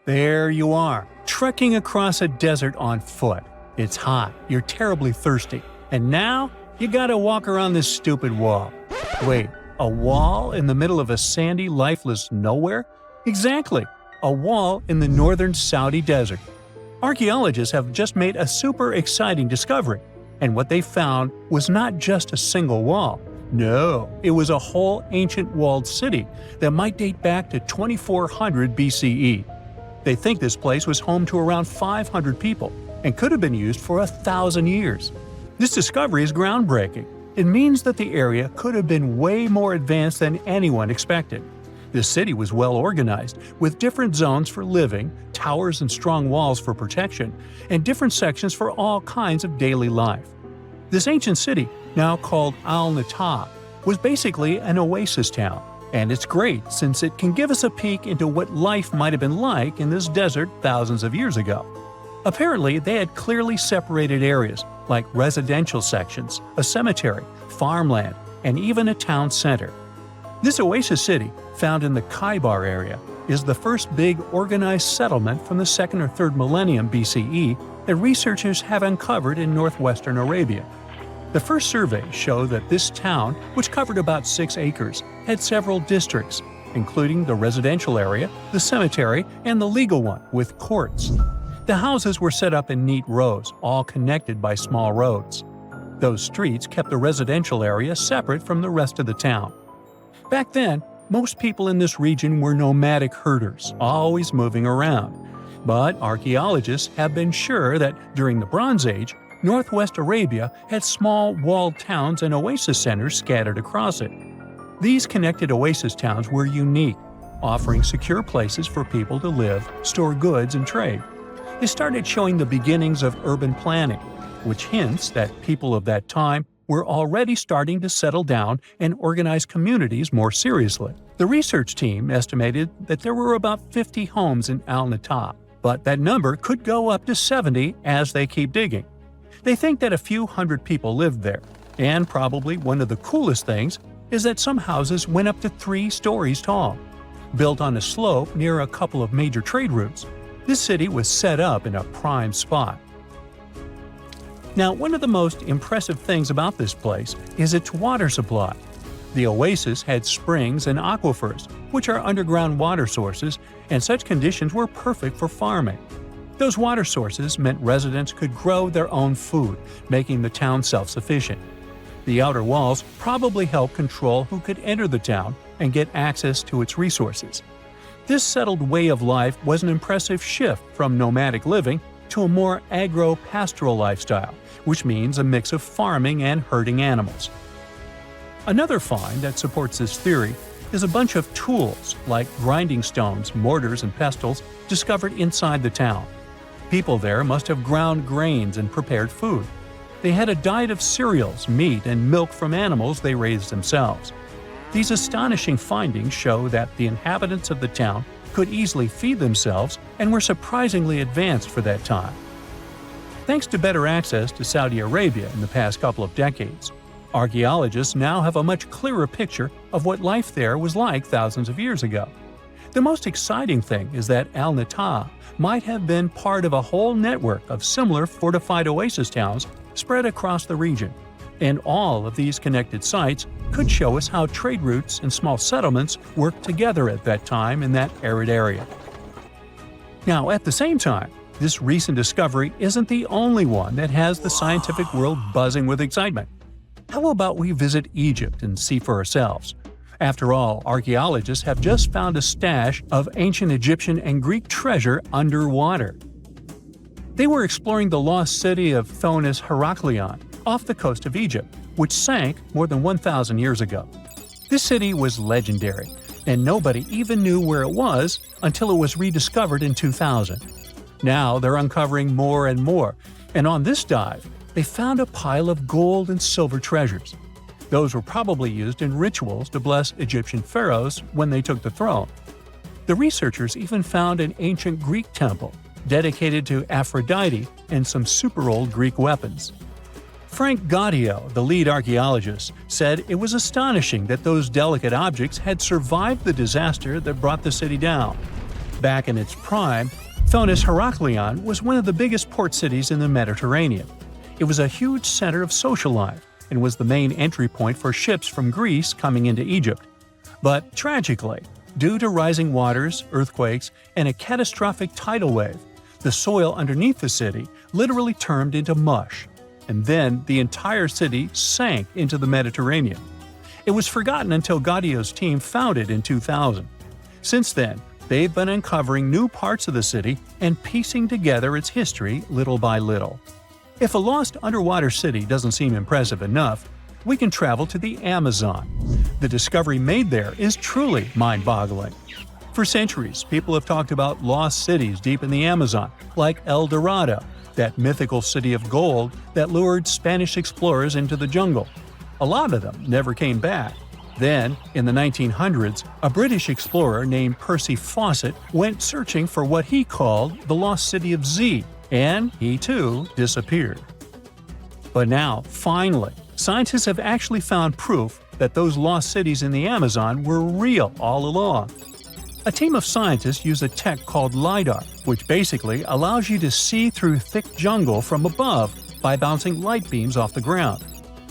There you are, trekking across a desert on foot. It's hot, you're terribly thirsty, and now you gotta walk around this stupid wall. Wait, a wall in the middle of a sandy, lifeless nowhere? Exactly, a wall in the northern Saudi desert. Archaeologists have just made a super exciting discovery, and what they found was not just a single wall. No, it was a whole ancient walled city that might date back to 2400 BCE. They think this place was home to around 500 people and could have been used for 1,000 years. This discovery is groundbreaking. It means that the area could have been way more advanced than anyone expected. This city was well organized, with different zones for living, towers and strong walls for protection, and different sections for all kinds of daily life. This ancient city, now called Al-Natab, was basically an oasis town, and it's great since it can give us a peek into what life might have been like in this desert thousands of years ago. Apparently, they had clearly separated areas, like residential sections, a cemetery, farmland, and even a town center. This oasis city, found in the Khaybar area, is the first big organized settlement from the 2nd or 3rd millennium BCE that researchers have uncovered in northwestern Arabia. The first surveys show that this town, which covered about 6 acres, had several districts, including the residential area, the cemetery, and the legal one, with courts. The houses were set up in neat rows, all connected by small roads. Those streets kept the residential area separate from the rest of the town. Back then, most people in this region were nomadic herders, always moving around. But archaeologists have been sure that during the Bronze Age, northwest Arabia had small walled towns and oasis centers scattered across it. These connected oasis towns were unique, offering secure places for people to live, store goods, and trade. They started showing the beginnings of urban planning, which hints that people of that time were already starting to settle down and organize communities more seriously. The research team estimated that there were about 50 homes in Al-Natab, but that number could go up to 70 as they keep digging. They think that a few hundred people lived there, and probably one of the coolest things is that some houses went up to 3 stories tall. Built on a slope near a couple of major trade routes, this city was set up in a prime spot. Now, one of the most impressive things about this place is its water supply. The oasis had springs and aquifers, which are underground water sources, and such conditions were perfect for farming. Those water sources meant residents could grow their own food, making the town self-sufficient. The outer walls probably helped control who could enter the town and get access to its resources. This settled way of life was an impressive shift from nomadic living to a more agro-pastoral lifestyle, which means a mix of farming and herding animals. Another find that supports this theory is a bunch of tools like grinding stones, mortars, and pestles discovered inside the town. People there must have ground grains and prepared food. They had a diet of cereals, meat, and milk from animals they raised themselves. These astonishing findings show that the inhabitants of the town could easily feed themselves and were surprisingly advanced for that time. Thanks to better access to Saudi Arabia in the past couple of decades, archaeologists now have a much clearer picture of what life there was like thousands of years ago. The most exciting thing is that Al-Natab might have been part of a whole network of similar fortified oasis towns spread across the region, and all of these connected sites could show us how trade routes and small settlements worked together at that time in that arid area. Now, at the same time, this recent discovery isn't the only one that has the scientific world buzzing with excitement. How about we visit Egypt and see for ourselves? After all, archaeologists have just found a stash of ancient Egyptian and Greek treasure underwater. They were exploring the lost city of Thonis Heraklion off the coast of Egypt, which sank more than 1,000 years ago. This city was legendary, and nobody even knew where it was until it was rediscovered in 2000. Now they're uncovering more and more, and on this dive, they found a pile of gold and silver treasures. Those were probably used in rituals to bless Egyptian pharaohs when they took the throne. The researchers even found an ancient Greek temple dedicated to Aphrodite and some super old Greek weapons. Frank Gaudio, the lead archaeologist, said it was astonishing that those delicate objects had survived the disaster that brought the city down. Back in its prime, Thonis Heraklion was one of the biggest port cities in the Mediterranean. It was a huge center of social life and was the main entry point for ships from Greece coming into Egypt. But tragically, due to rising waters, earthquakes, and a catastrophic tidal wave, the soil underneath the city literally turned into mush, and then the entire city sank into the Mediterranean. It was forgotten until Gaudio's team found it in 2000. Since then, they've been uncovering new parts of the city and piecing together its history little by little. If a lost underwater city doesn't seem impressive enough, we can travel to the Amazon. The discovery made there is truly mind-boggling. For centuries, people have talked about lost cities deep in the Amazon, like El Dorado, that mythical city of gold that lured Spanish explorers into the jungle. A lot of them never came back. Then, in the 1900s, a British explorer named Percy Fawcett went searching for what he called the lost city of Z, and he too disappeared. But now, finally, scientists have actually found proof that those lost cities in the Amazon were real all along. A team of scientists use a tech called Lidar, which basically allows you to see through thick jungle from above by bouncing light beams off the ground.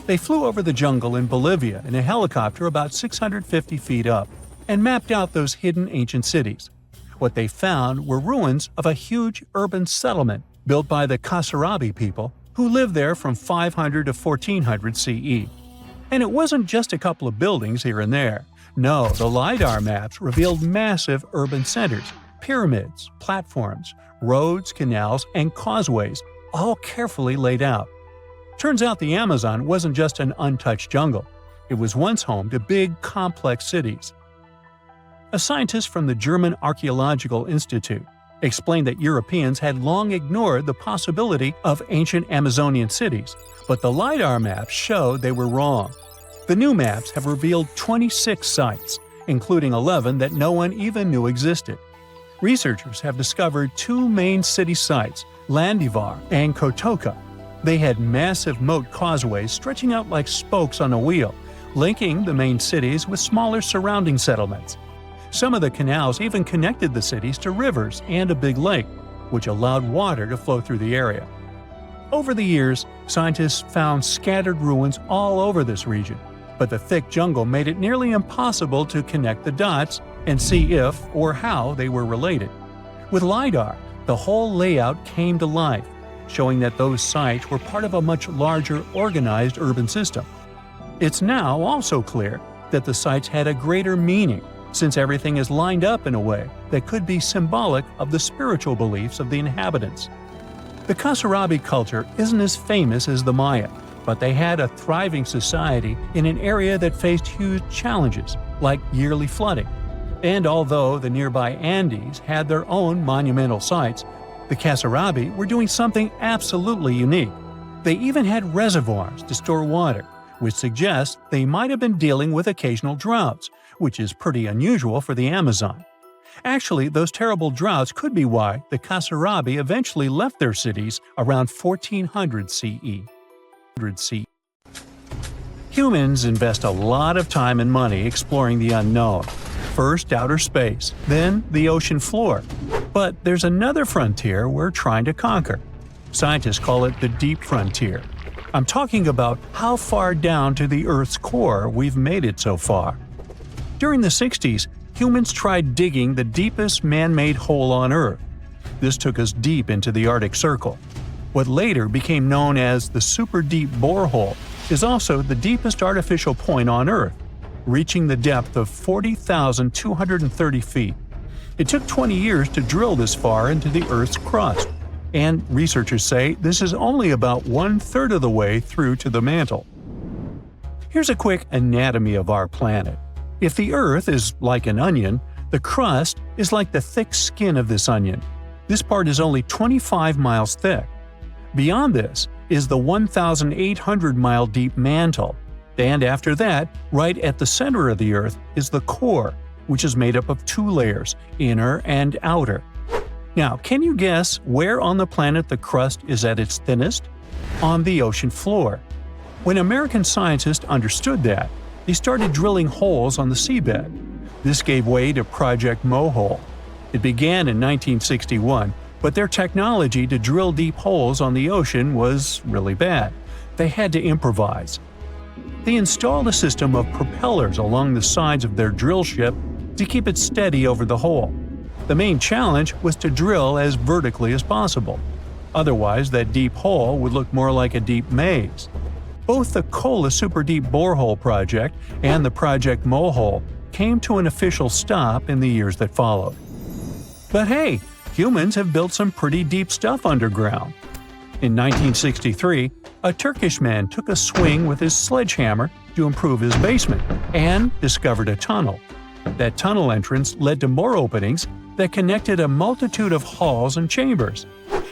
They flew over the jungle in Bolivia in a helicopter about 650 feet up and mapped out those hidden ancient cities. What they found were ruins of a huge urban settlement built by the Kasarabi people who lived there from 500 to 1400 CE. And it wasn't just a couple of buildings here and there. No, the LiDAR maps revealed massive urban centers, pyramids, platforms, roads, canals, and causeways, all carefully laid out. Turns out the Amazon wasn't just an untouched jungle. It was once home to big, complex cities. A scientist from the German Archaeological Institute explained that Europeans had long ignored the possibility of ancient Amazonian cities, but the LiDAR maps showed they were wrong. The new maps have revealed 26 sites, including 11 that no one even knew existed. Researchers have discovered two main city sites, Landivar and Kotoka. They had massive moat causeways stretching out like spokes on a wheel, linking the main cities with smaller surrounding settlements. Some of the canals even connected the cities to rivers and a big lake, which allowed water to flow through the area. Over the years, scientists found scattered ruins all over this region, but the thick jungle made it nearly impossible to connect the dots and see if or how they were related. With LiDAR, the whole layout came to life, showing that those sites were part of a much larger, organized urban system. It's now also clear that the sites had a greater meaning, since everything is lined up in a way that could be symbolic of the spiritual beliefs of the inhabitants. The Kasarabi culture isn't as famous as the Maya, but they had a thriving society in an area that faced huge challenges, like yearly flooding. And although the nearby Andes had their own monumental sites, the Kasarabi were doing something absolutely unique. They even had reservoirs to store water, which suggests they might have been dealing with occasional droughts, which is pretty unusual for the Amazon. Actually, those terrible droughts could be why the Kasarabi eventually left their cities around 1400 CE. Humans invest a lot of time and money exploring the unknown. First outer space, then the ocean floor. But there's another frontier we're trying to conquer. Scientists call it the deep frontier. I'm talking about how far down to the Earth's core we've made it so far. During the 60s, humans tried digging the deepest man-made hole on Earth. This took us deep into the Arctic Circle. What later became known as the super deep borehole is also the deepest artificial point on Earth, reaching the depth of 40,230 feet. It took 20 years to drill this far into the Earth's crust, and researchers say this is only about 1/3 of the way through to the mantle. Here's a quick anatomy of our planet. If the Earth is like an onion, the crust is like the thick skin of this onion. This part is only 25 miles thick. Beyond this is the 1,800-mile deep mantle. And after that, right at the center of the Earth is the core, which is made up of two layers, inner and outer. Now, can you guess where on the planet the crust is at its thinnest? On the ocean floor. When American scientists understood that, they started drilling holes on the seabed. This gave way to Project Mohole. It began in 1961, but their technology to drill deep holes on the ocean was really bad. They had to improvise. They installed a system of propellers along the sides of their drill ship to keep it steady over the hole. The main challenge was to drill as vertically as possible. Otherwise, that deep hole would look more like a deep maze. Both the Kola Super Deep Borehole project and the Project Mohole came to an official stop in the years that followed. But hey, humans have built some pretty deep stuff underground. In 1963, a Turkish man took a swing with his sledgehammer to improve his basement and discovered a tunnel. That tunnel entrance led to more openings that connected a multitude of halls and chambers.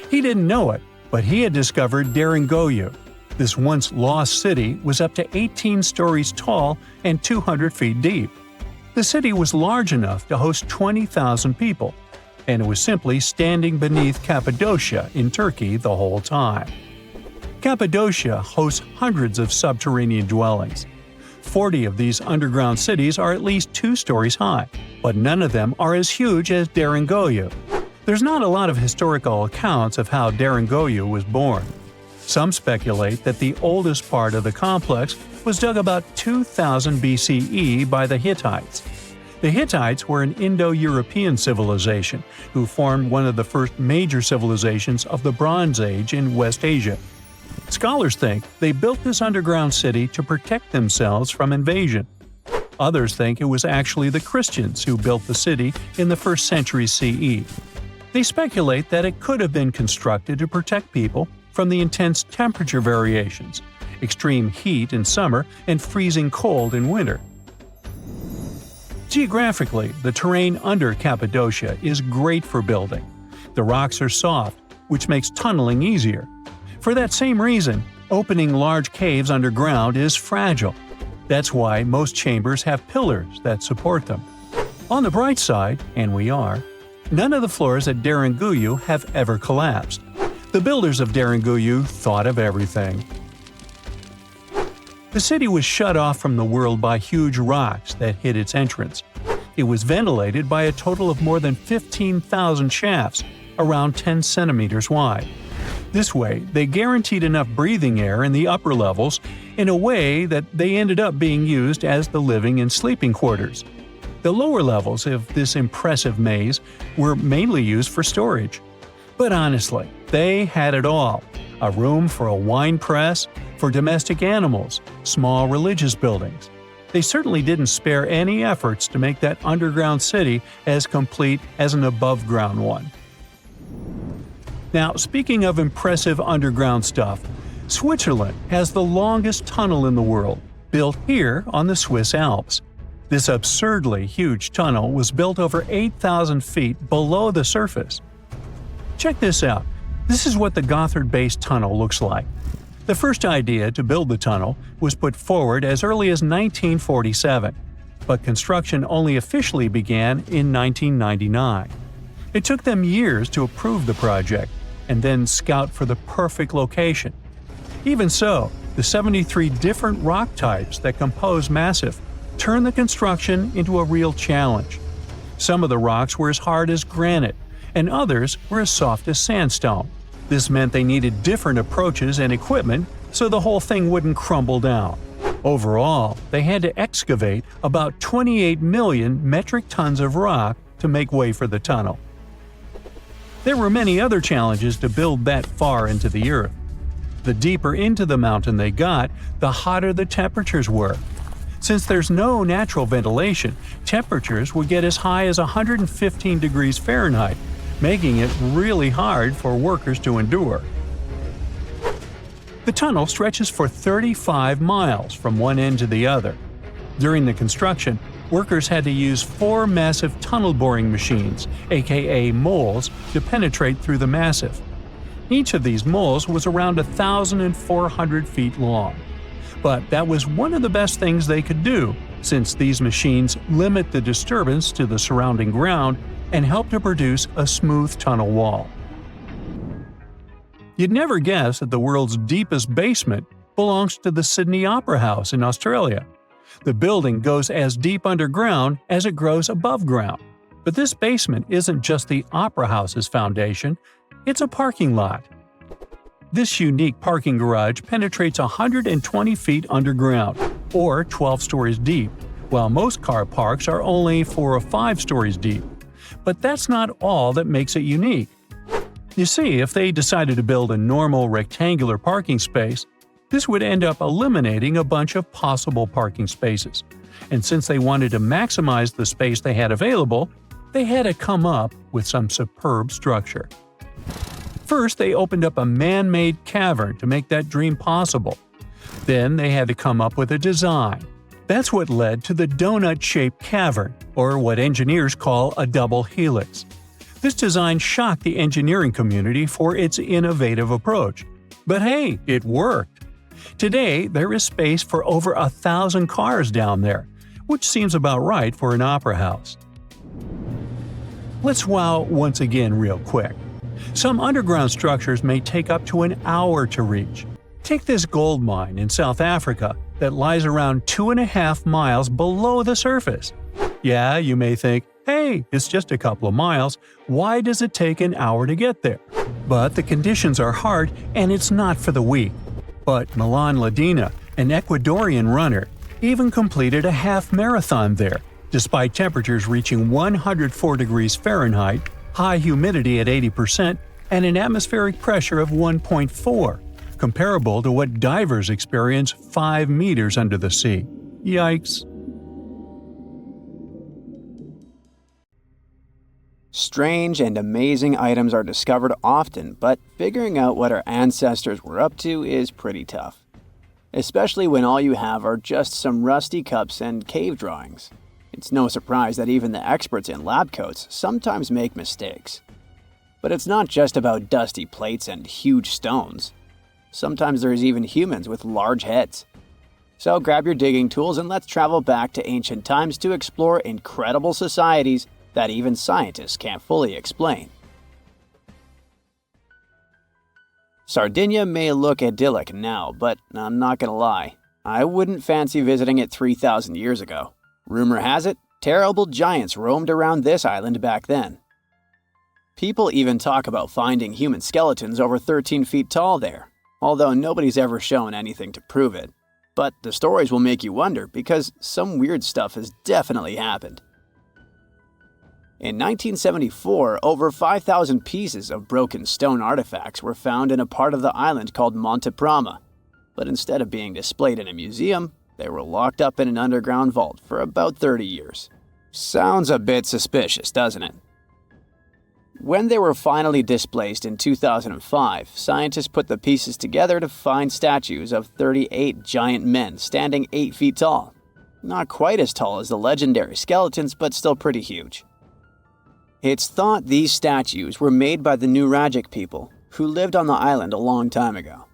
He didn't know it, but he had discovered Derinkuyu. This once lost city was up to 18 stories tall and 200 feet deep. The city was large enough to host 20,000 people, and it was simply standing beneath Cappadocia in Turkey the whole time. Cappadocia hosts hundreds of subterranean dwellings. 40 of these underground cities are at least 2 stories high, but none of them are as huge as Derinkuyu. There's not a lot of historical accounts of how Derinkuyu was born. Some speculate that the oldest part of the complex was dug about 2000 BCE by the Hittites. The Hittites were an Indo-European civilization who formed one of the first major civilizations of the Bronze Age in West Asia. Scholars think they built this underground city to protect themselves from invasion. Others think it was actually the Christians who built the city in the 1st century CE. They speculate that it could have been constructed to protect people from the intense temperature variations, extreme heat in summer and freezing cold in winter. Geographically, the terrain under Cappadocia is great for building. The rocks are soft, which makes tunneling easier. For that same reason, opening large caves underground is fragile. That's why most chambers have pillars that support them. On the bright side, and we are, none of the floors at Derinkuyu have ever collapsed. The builders of Derinkuyu thought of everything. The city was shut off from the world by huge rocks that hid its entrance. It was ventilated by a total of more than 15,000 shafts, around 10 centimeters wide. This way, they guaranteed enough breathing air in the upper levels in a way that they ended up being used as the living and sleeping quarters. The lower levels of this impressive maze were mainly used for storage. But honestly, they had it all. A room for a wine press, for domestic animals, small religious buildings. They certainly didn't spare any efforts to make that underground city as complete as an above-ground one. Now, speaking of impressive underground stuff, Switzerland has the longest tunnel in the world, built here on the Swiss Alps. This absurdly huge tunnel was built over 8,000 feet below the surface. Check this out. This is what the Gotthard-based tunnel looks like. The first idea to build the tunnel was put forward as early as 1947, but construction only officially began in 1999. It took them years to approve the project and then scout for the perfect location. Even so, the 73 different rock types that compose Massif turned the construction into a real challenge. Some of the rocks were as hard as granite, and others were as soft as sandstone. This meant they needed different approaches and equipment so the whole thing wouldn't crumble down. Overall, they had to excavate about 28 million metric tons of rock to make way for the tunnel. There were many other challenges to build that far into the earth. The deeper into the mountain they got, the hotter the temperatures were. Since there's no natural ventilation, temperatures would get as high as 115 degrees Fahrenheit, making it really hard for workers to endure. The tunnel stretches for 35 miles from one end to the other. During the construction, workers had to use 4 massive tunnel boring machines, aka moles, to penetrate through the massif. Each of these moles was around 1,400 feet long. But that was one of the best things they could do, since these machines limit the disturbance to the surrounding ground and help to produce a smooth tunnel wall. You'd never guess that the world's deepest basement belongs to the Sydney Opera House in Australia. The building goes as deep underground as it grows above ground. But this basement isn't just the Opera House's foundation, it's a parking lot. This unique parking garage penetrates 120 feet underground, or 12 stories deep, while most car parks are only 4 or 5 stories deep. But that's not all that makes it unique. You see, if they decided to build a normal rectangular parking space, this would end up eliminating a bunch of possible parking spaces. And since they wanted to maximize the space they had available, they had to come up with some superb structure. First, they opened up a man-made cavern to make that dream possible. Then they had to come up with a design. That's what led to the donut-shaped cavern, or what engineers call a double helix. This design shocked the engineering community for its innovative approach. But hey, it worked! Today, there is space for over 1,000 cars down there, which seems about right for an opera house. Let's wow once again real quick. Some underground structures may take up to an hour to reach. Take this gold mine in South Africa that lies around 2.5 miles below the surface. Yeah, you may think, hey, it's just a couple of miles, why does it take an hour to get there? But the conditions are hard and it's not for the weak. But Milan Ladina, an Ecuadorian runner, even completed a half marathon there, despite temperatures reaching 104 degrees Fahrenheit, high humidity at 80%, and an atmospheric pressure of 1.4, comparable to what divers experience 5 meters under the sea. Yikes! Strange and amazing items are discovered often, but figuring out what our ancestors were up to is pretty tough. Especially when all you have are just some rusty cups and cave drawings. It's no surprise that even the experts in lab coats sometimes make mistakes. But it's not just about dusty plates and huge stones. Sometimes there's even humans with large heads. So grab your digging tools and let's travel back to ancient times to explore incredible societies that even scientists can't fully explain. Sardinia may look idyllic now, but I'm not gonna lie, I wouldn't fancy visiting it 3,000 years ago. Rumor has it, terrible giants roamed around this island back then. People even talk about finding human skeletons over 13 feet tall there, although nobody's ever shown anything to prove it. But the stories will make you wonder because some weird stuff has definitely happened. In 1974, over 5,000 pieces of broken stone artifacts were found in a part of the island called Monte Prama, but instead of being displayed in a museum, they were locked up in an underground vault for about 30 years. Sounds a bit suspicious, doesn't it? When they were finally displaced in 2005, scientists put the pieces together to find statues of 38 giant men standing 8 feet tall. Not quite as tall as the legendary skeletons, but still pretty huge. It's thought these statues were made by the Nuragic people, who lived on the island a long time ago.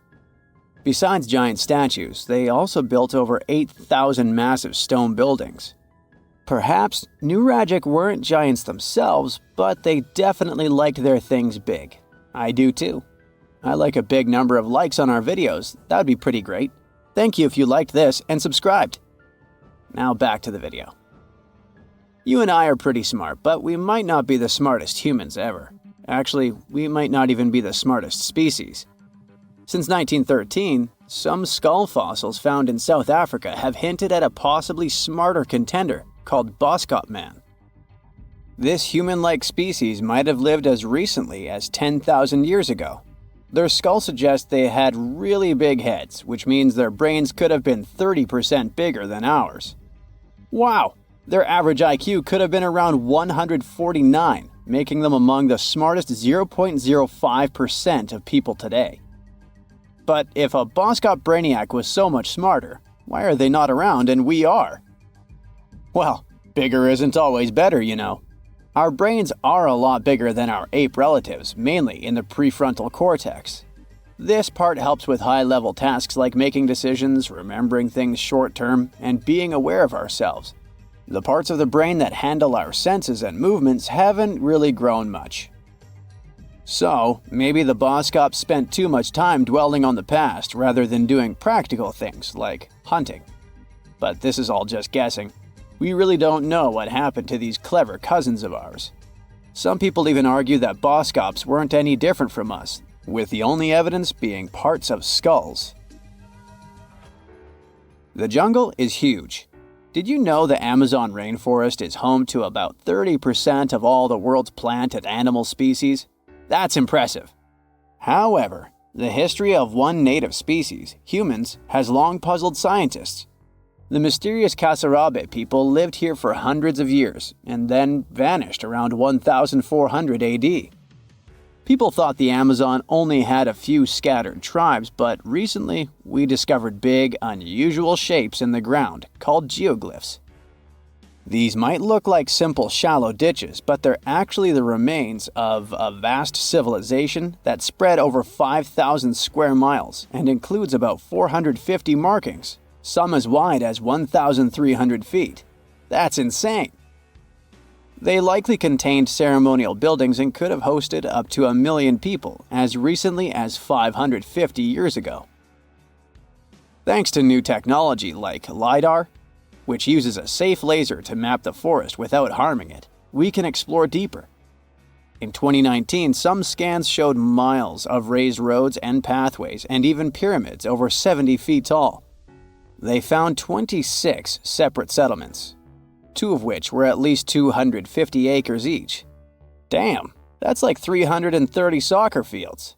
Besides giant statues, they also built over 8,000 massive stone buildings. Perhaps Nuragic weren't giants themselves, but they definitely liked their things big. I do too. I like a big number of likes on our videos, that would be pretty great. Thank you if you liked this and subscribed. Now back to the video. You and I are pretty smart, but we might not be the smartest humans ever. Actually, we might not even be the smartest species. Since 1913, some skull fossils found in South Africa have hinted at a possibly smarter contender called Boskop Man. This human-like species might have lived as recently as 10,000 years ago. Their skull suggests they had really big heads, which means their brains could have been 30% bigger than ours. Wow! Their average IQ could have been around 149, making them among the smartest 0.05% of people today. But if a Boskop brainiac was so much smarter, why are they not around and we are? Well, bigger isn't always better, you know. Our brains are a lot bigger than our ape relatives, mainly in the prefrontal cortex. This part helps with high-level tasks like making decisions, remembering things short-term, and being aware of ourselves. The parts of the brain that handle our senses and movements haven't really grown much. So, maybe the Boskops spent too much time dwelling on the past rather than doing practical things like hunting. But this is all just guessing. We really don't know what happened to these clever cousins of ours. Some people even argue that Boskops weren't any different from us, with the only evidence being parts of skulls. The jungle is huge. Did you know the Amazon rainforest is home to about 30% of all the world's plant and animal species? That's impressive. However, the history of one native species, humans, has long puzzled scientists. The mysterious Kasarabe people lived here for hundreds of years and then vanished around 1400 AD. People thought the Amazon only had a few scattered tribes, but recently we discovered big, unusual shapes in the ground called geoglyphs. These might look like simple shallow ditches, but they're actually the remains of a vast civilization that spread over 5,000 square miles and includes about 450 markings, some as wide as 1,300 feet. That's insane! They likely contained ceremonial buildings and could have hosted up to 1 million people as recently as 550 years ago. Thanks to new technology like Lidar, which uses a safe laser to map the forest without harming it, we can explore deeper. In 2019, some scans showed miles of raised roads and pathways and even pyramids over 70 feet tall. They found 26 separate settlements, 2 of which were at least 250 acres each. Damn, that's like 330 soccer fields.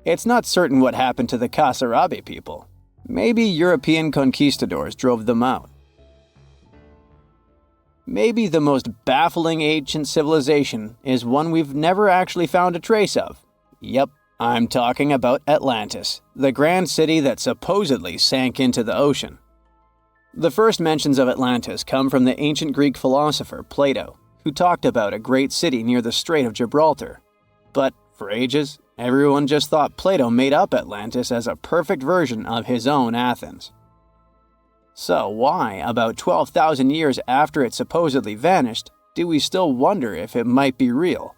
It's not certain what happened to the Kasarabe people. Maybe European conquistadors drove them out. Maybe the most baffling ancient civilization is one we've never actually found a trace of. Yep, I'm talking about Atlantis, the grand city that supposedly sank into the ocean. The first mentions of Atlantis come from the ancient Greek philosopher Plato, who talked about a great city near the Strait of Gibraltar. But for ages, everyone just thought Plato made up Atlantis as a perfect version of his own Athens. So why, about 12,000 years after it supposedly vanished, do we still wonder if it might be real?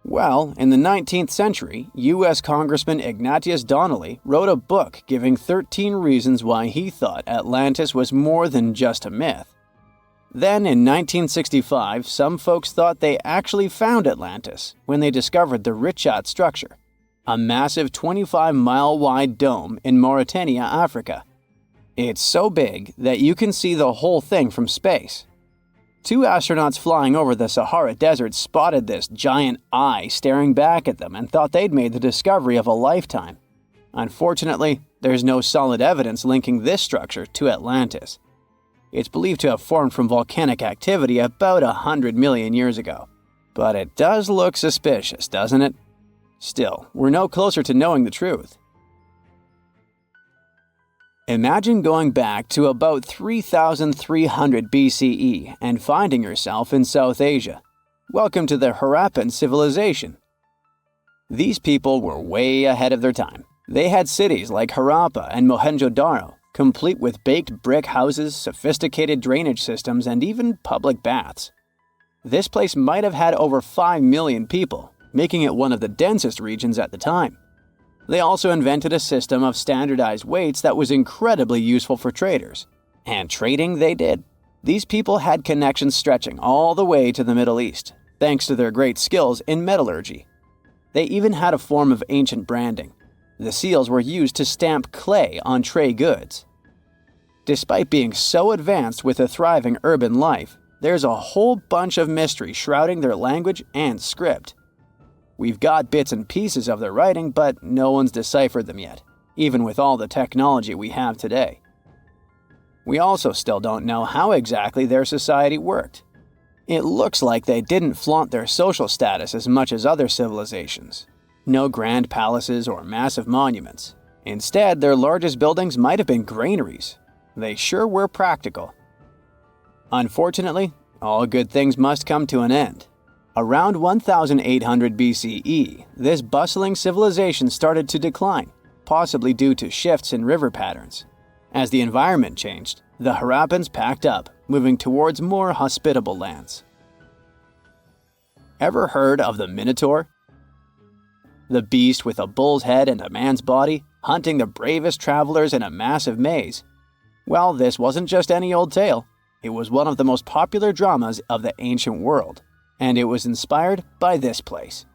Well, in the 19th century, U.S. Congressman Ignatius Donnelly wrote a book giving 13 reasons why he thought Atlantis was more than just a myth. Then, in 1965, some folks thought they actually found Atlantis when they discovered the Richat structure, a massive 25-mile-wide dome in Mauritania, Africa. It's so big that you can see the whole thing from space. 2 astronauts flying over the Sahara Desert spotted this giant eye staring back at them and thought they'd made the discovery of a lifetime. Unfortunately, there's no solid evidence linking this structure to Atlantis. It's believed to have formed from volcanic activity about 100 million years ago. But it does look suspicious, doesn't it? Still, we're no closer to knowing the truth. Imagine going back to about 3,300 BCE and finding yourself in South Asia. Welcome to the Harappan civilization. These people were way ahead of their time. They had cities like Harappa and Mohenjo-Daro, complete with baked brick houses, sophisticated drainage systems, and even public baths. This place might have had over 5 million people, making it one of the densest regions at the time. They also invented a system of standardized weights that was incredibly useful for traders. And trading they did. These people had connections stretching all the way to the Middle East, thanks to their great skills in metallurgy. They even had a form of ancient branding. The seals were used to stamp clay on trade goods. Despite being so advanced with a thriving urban life, there's a whole bunch of mystery shrouding their language and script. We've got bits and pieces of their writing, but no one's deciphered them yet, even with all the technology we have today. We also still don't know how exactly their society worked. It looks like they didn't flaunt their social status as much as other civilizations. No grand palaces or massive monuments. Instead, their largest buildings might have been granaries. They sure were practical. Unfortunately, all good things must come to an end. Around 1800 BCE, this bustling civilization started to decline, possibly due to shifts in river patterns. As the environment changed, the Harappans packed up, moving towards more hospitable lands. Ever heard of the Minotaur? The beast with a bull's head and a man's body, hunting the bravest travelers in a massive maze. Well, this wasn't just any old tale. It was one of the most popular dramas of the ancient world, and it was inspired by this place,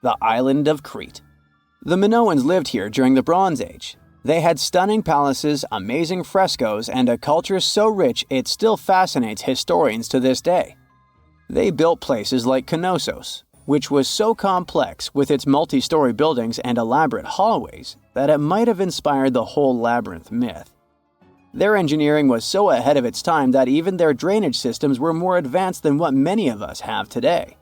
the island of Crete. The Minoans lived here during the Bronze Age. They had stunning palaces, amazing frescoes, and a culture so rich it still fascinates historians to this day. They built places like Knossos, which was so complex with its multi-story buildings and elaborate hallways that it might have inspired the whole labyrinth myth. Their engineering was so ahead of its time that even their drainage systems were more advanced than what many of us have today.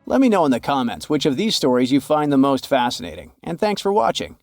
Let me know in the comments which of these stories you find the most fascinating, and thanks for watching.